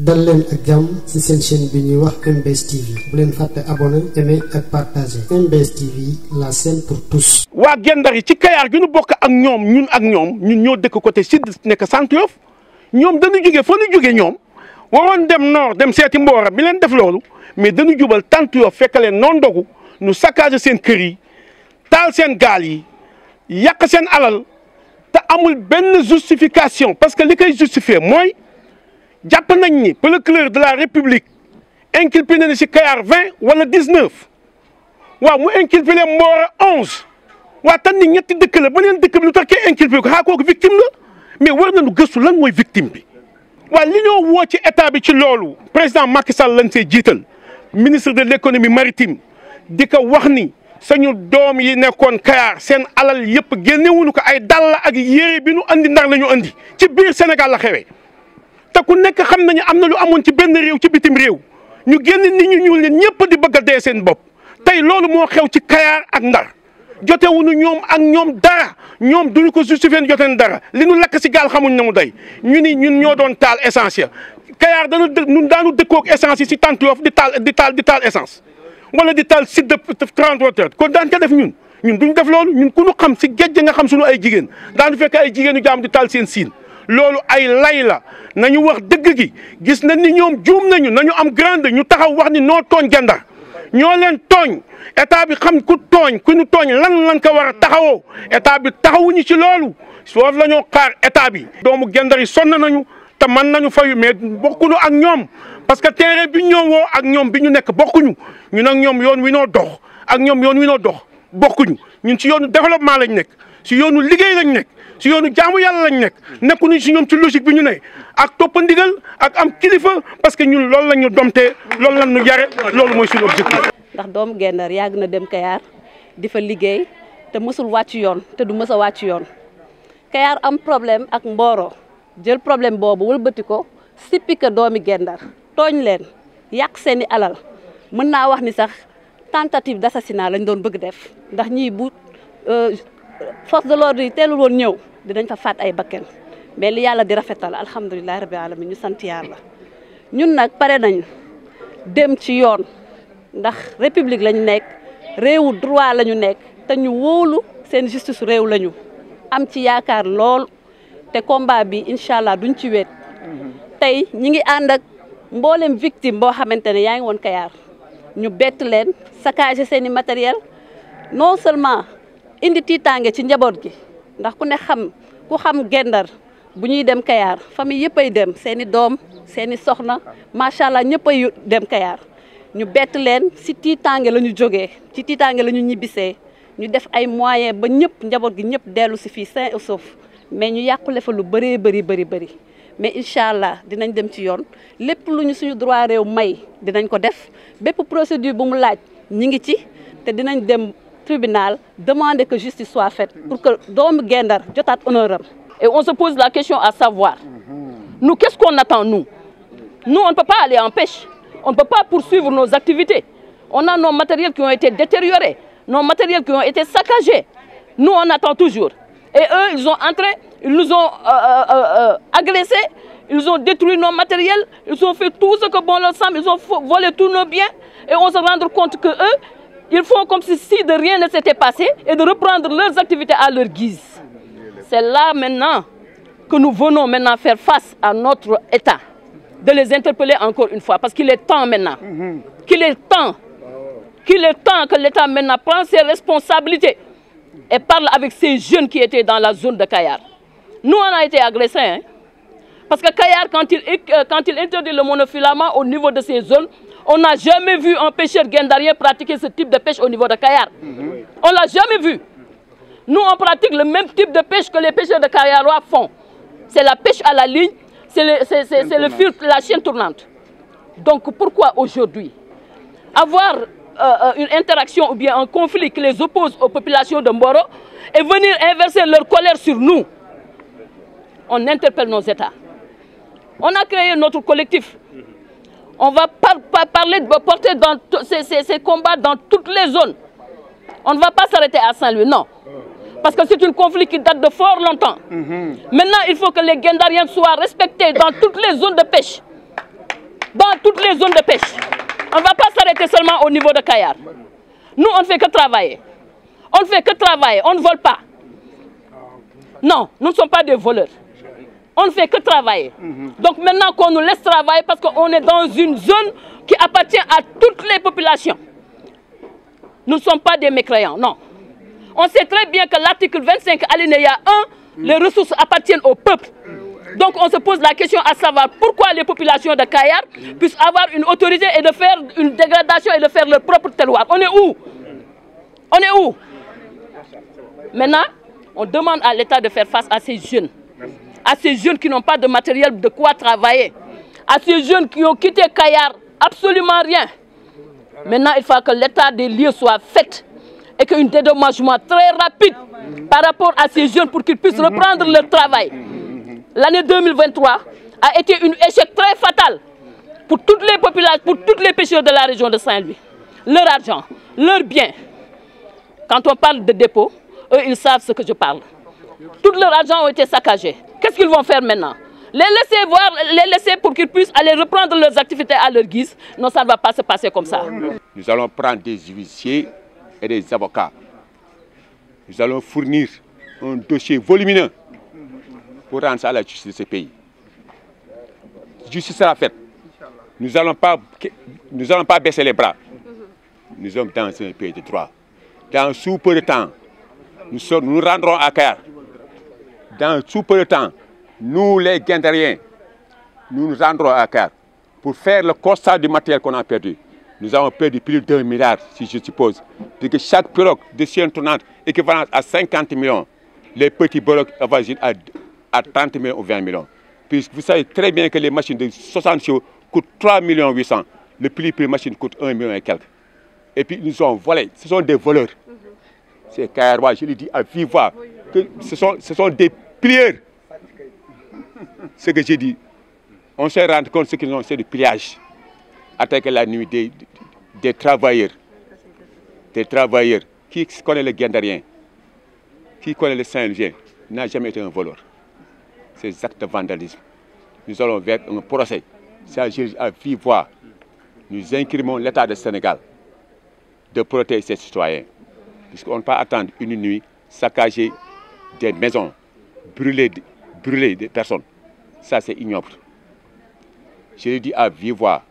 dal leen ak jàmm ci seen chaîne bi ñuy wax MBS TV bu leen fàtte abonné aimer ak partager MBS TV la chaîne pour tous. waa Gendar yi ci Kayar gi ñu bokk ak ñoom ñun ñoo dëkk côté sud nekk Centre Yoff ñoom dañu jóge fa ñu jóge ñoom waroon dem nord dem seeti Mboro mi leen def loolu mais dañu jubal Centre Yoff fekk leen noonu dogu ñu saccagé seen kër yi taal seen gaal yi yàq seen alal te amul benn justification parce que li koy justifier mooy. jàpp nañ ni procureur de la république inculpé na ci Kayar 20 wala 19 waaw mu inculpé Mboro 11 waa tan ni ñetti dëkk la beneen dëkk bi lu tax kee inculpé ko xaa kooku victime la mais war nañu gëstu lan mooy victime bi. waaw li ñoo woo ci état bi ci loolu président Macky Sall lañ see jiital ministre de l' économie maritime di ko wax ni sañu doom yi nekkoon Kayar seen alal yëpp génnewuñu ko ay dàll ak yére bi nu andi ndar la ñu andi ci biir Sénégal la xewee. te ku nekk xam nañu am na lu amoon ci benn réew ci bitim réew ñu génn nit ñu ñuul leen ñëpp di bëgg a dee seen bopp tey loolu moo xew ci Kayar ak Ndar jotewuñu ñoom ak ñoom dara ñoom duñu ko justifier joteen dara li ñu lakk si gaal xamuñ na mu day ñu ni ñun ñoo doon taal essence ya Kayar ñun daanu dëkkoog essence yi si Centre Yoff di taal essence wala di taal site de 30 kon daan ko def ñun duñ def loolu ñun ku ñu xam si géej nga xam suñu ay jigéen daanu fekk ay jigéenu jaam di taal seen siin loolu ay lay la nañu wax dëgg gi gis nañ ni ñoom juum nañu am grande ñu taxaw wax ni noo tooñ Gendar ñoo leen tooñ état bi xam ku ñu tooñ lan ko war a taxawoo état bi taxawuñu ci loolu foofu la ñoo xaar état bi. doomu Gendar yi sonn nañu te mën nañu fayu mais bokkuñu ak ñoom parce que terrain bi ñoo woo ak ñoom bi ñu nekk bokkuñu ñun ak ñoom yoon wi noo dox ak ñoom yoon wi noo dox bokkuñu ñun ci yoonu développement lañ nekk ci yoonu liggéey lañ nekk. si yoonu jaamu yàlla lañ nekkuñu si ñoom ci logique bi ñu ne ak topp ndigal ak am kilifa parce que ñun loolu la ñu domtee loolu la ñu yare loolu mooy suñu objectif. ndax doomu Gendar yàgg na dem Kayar di fa liggéey te mësul wàcc yoon te du mës a wàcc yoon Kayar am problème ak Mboro jël problème boobu wëlbati ko sippi ko doomi Gendar tooñ leen yàq seeni alal mën naa wax ni sax tentative d'assassinat lañ doon bëgg def ndax ñii bu force de l'ordre yi teelul woon ñëw dinañ fa faat ay bakken mais li yàlla di rafetal alhamdulilah rabbil alamin ñu sant yàlla ñun nag pare nañ dem ci yoon ndax république lañu nekk réewu droit lañu nekk te ñu wóolu seen justice réew lañu am ci yaakaar lool te combat bi incha allah duñ ci wéet tey ñi ngi ànd ak mboolem victime boo xamante ne yaa ngi woon Kayar ñu bett leen saccagé seen i matériel non seulement indi tiitaange ci njaboot gi ndax ku xam Gendar bu ñuy dem Kayar famille yëpp ay dem seeni doom seeni soxna macha allah ñëpp ay dem Kayar ñu bett leen si tiitaange la ñu jógee ci tiitaange la ñu ñibbisee ñu def ay moyens ba ñëpp njaboot gi ñëpp dellu si fii sain et sauf mais ñu yàqule fa lu bëree bëri mais incha allah dinañ dem ci yoon lépp lu ñu suñu droit réew may dinañ ko def bépp procédure bu mu laaj ñi ngi ci te dinañ dem tribunal demander que justice soit faite pour que doomu Gendar jotaat honneur am. Et on se pose la question à savoir, nous, qu'est-ce qu'on attend, nous? Nous, on ne peut pas aller en pêche. On ne peut pas poursuivre nos activités. On a nos matériels qui ont été détériorés, nos matériels qui ont été saccagés. Nous, on attend toujours. Et eux, ils nous ont agressés, ils ont détruit nos matériels, ils ont fait tout ce que bon leur semble, ils ont volé tous nos biens. Et on se rend compte que eux, ils font comme si de rien ne s'était passé et de reprendre leurs activités à leur guise. C'est là maintenant que nous venons maintenant faire face à notre État, de les interpeller encore une fois, parce qu'il est temps maintenant, qu'il est temps que l'État maintenant prenne ses responsabilités et parle avec ces jeunes qui étaient dans la zone de Kayar. Nous, on a été agressés, hein, parce que Kayar, quand il interdit le monofilament au niveau de ces zones, on n'a jamais vu un pêcheur gendarien pratiquer ce type de pêche au niveau de Kayar. On ne l'a jamais vu. Nous, on pratique le même type de pêche que les pêcheurs de Kayarois font. C'est la pêche à la ligne, c'est le fil, la chaîne tournante. Donc pourquoi aujourd'hui avoir une interaction ou bien un conflit qui les oppose aux populations de Mboro et venir inverser leur colère sur nous? On interpelle nos États. On a créé notre collectif. On va porter dans ces combats dans toutes les zones. On ne va pas s'arrêter à Saint-Louis, non. Parce que c'est un conflit qui date de fort longtemps. Maintenant, il faut que les Gendariens soient respectés dans toutes les zones de pêche. dans toutes les zones de pêche. On ne va pas s'arrêter seulement au niveau de Kayar. Nous, on ne fait que travailler. On ne fait que travailler, on ne vole pas. Non, nous ne sommes pas des voleurs. On ne fait que travailler. Donc maintenant qu'on nous laisse travailler parce qu'on est dans une zone qui appartient à toutes les populations. Nous ne sommes pas des mécréants, non. On sait très bien que l'article 25 alinéa 1, les ressources appartiennent au peuple. Donc on se pose la question à savoir pourquoi les populations de Kayar puissent avoir une autorité et de faire une dégradation et de faire leur propre terroir. On est où? On est où? Maintenant, on demande à l'État de faire face à ces jeunes qui n'ont pas de matériel de quoi travailler, à ces jeunes qui ont quitté Kayar, absolument rien. Maintenant, il faut que l'état des lieux soit fait et qu'un dédommagement très rapide par rapport à ces jeunes pour qu'ils puissent reprendre leur travail. L'année 2023 a été un échec très fatal pour toutes les populations, pour tous les pêcheurs de la région de Saint-Louis. Leur argent, leurs biens. Quand on parle de dépôt, eux, ils savent ce que je parle. Tout leur argent a été saccagé. Qu'est-ce qu'ils vont faire maintenant? Les laisser pour qu'ils puissent aller reprendre leurs activités à leur guise? Non, ça ne va pas se passer comme ça. Nous allons prendre des huissiers et des avocats. Nous allons fournir un dossier volumineux pour rendre ça à la justice de ce pays. La justice sera faite. Nous n'allons pas baisser les bras. Nous sommes dans un pays de droit. Dans sous peu de temps, nous rendrons à Kayar. Dans sous peu de temps, nous les Guindériens, nous nous rendrons à Kayar pour faire le constat du matériel qu'on a perdu. Nous avons perdu plus d'1 milliard, si je suppose. De que chaque pirogue de chaîne tournante équivalente à 50 millions, les petits pirogues avoisinent à 30 millions ou 20 millions. Puisque vous savez très bien que les machines de 60 chevaux coûtent 3 millions 800. Le prix de machine coûte 1 million et quelques. Et puis ils nous ont volés. Ce sont des voleurs. C'est Kayarois, je le dis à vive voix, que ce sont des plieurs. Ce que j'ai dit, on s'est rendu compte que c'est du pillage. Attaquer la nuit des travailleurs. Des travailleurs. Qui connaît le Guindérien, qui connaît le Saint-Louisien, n'a jamais été un voleur. Ces actes de vandalisme. Nous allons vers un procès. Ça, je dis à vive voix. Nous incriminons l'État du Sénégal de protéger ses citoyens. Puisqu'on ne peut pas attendre une nuit, saccager des maisons, brûler des personnes. Ça, c'est ignoble. Je le dis à vive voix.